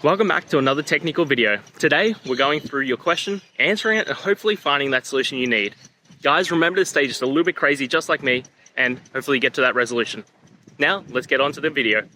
Welcome back to another technical video. Today, we're going through your question, answering it, and hopefully finding that solution you need. Guys, remember to stay just a little bit crazy, just like me, and hopefully get to that resolution. Now, let's get on to the video.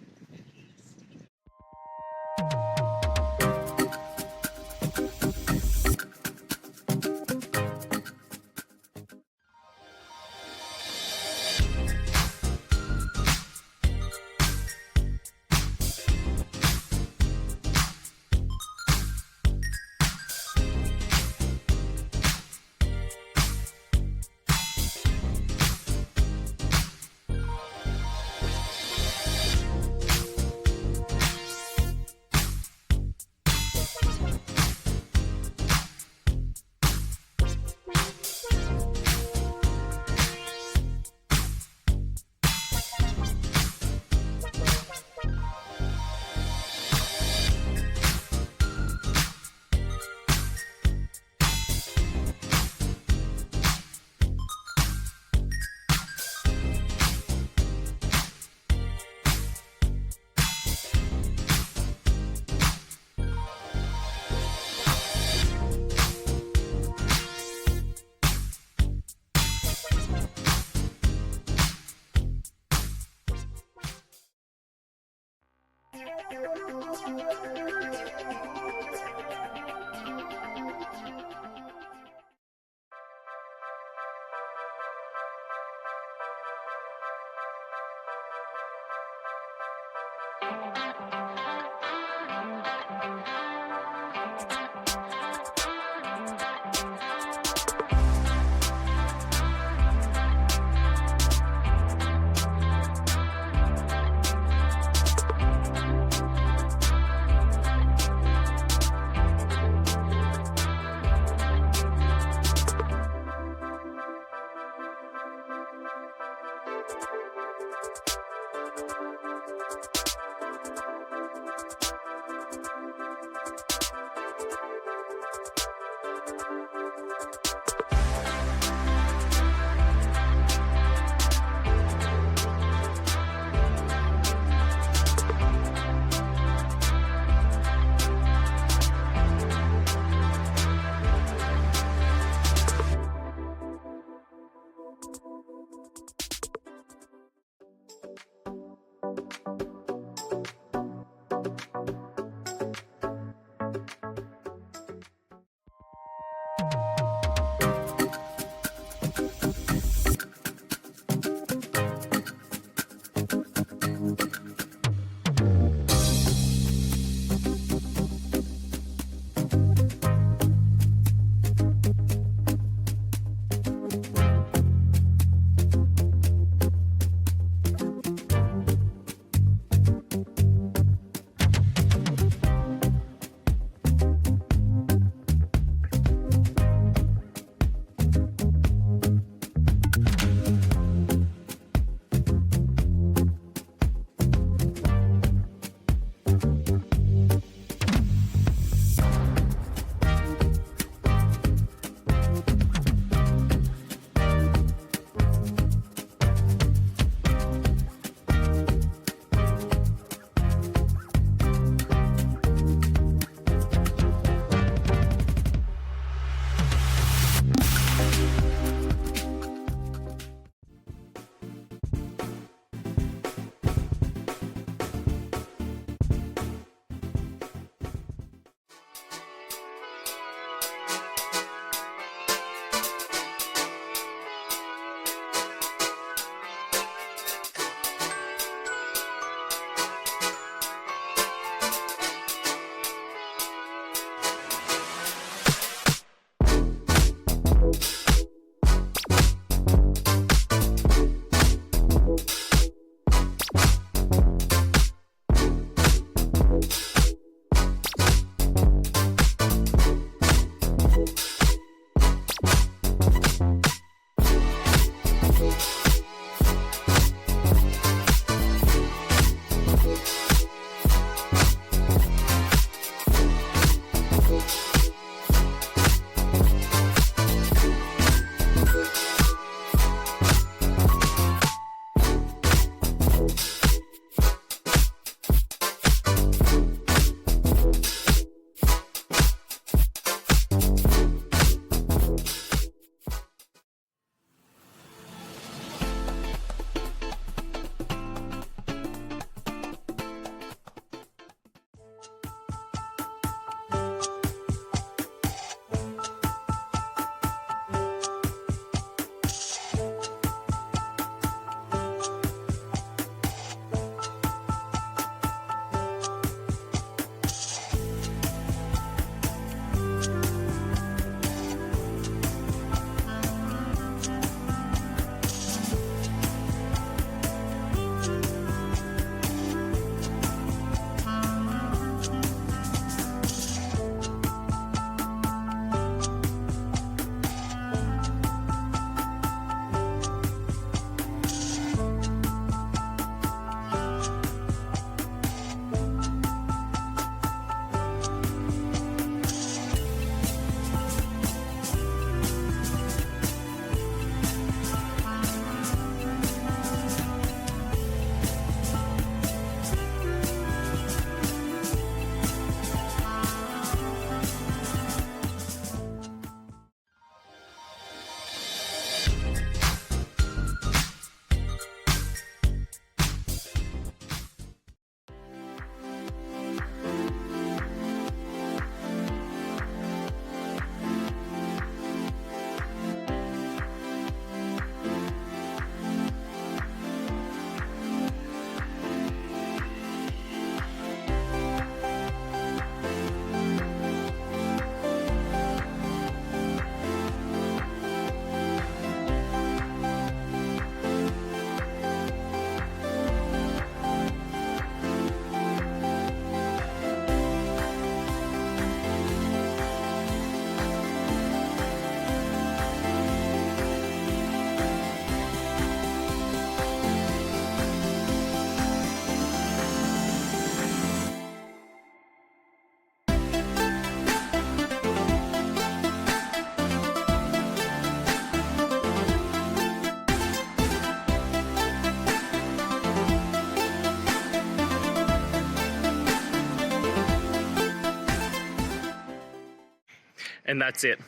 And that's it.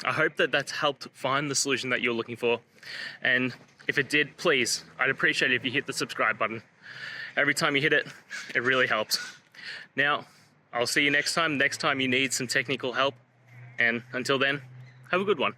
I hope that that's helped find the solution that you're looking for. And if it did, please, I'd appreciate it if you hit the subscribe button. Every time you hit it, it really helps. Now, I'll see you next time you need some technical help. And until then, have a good one.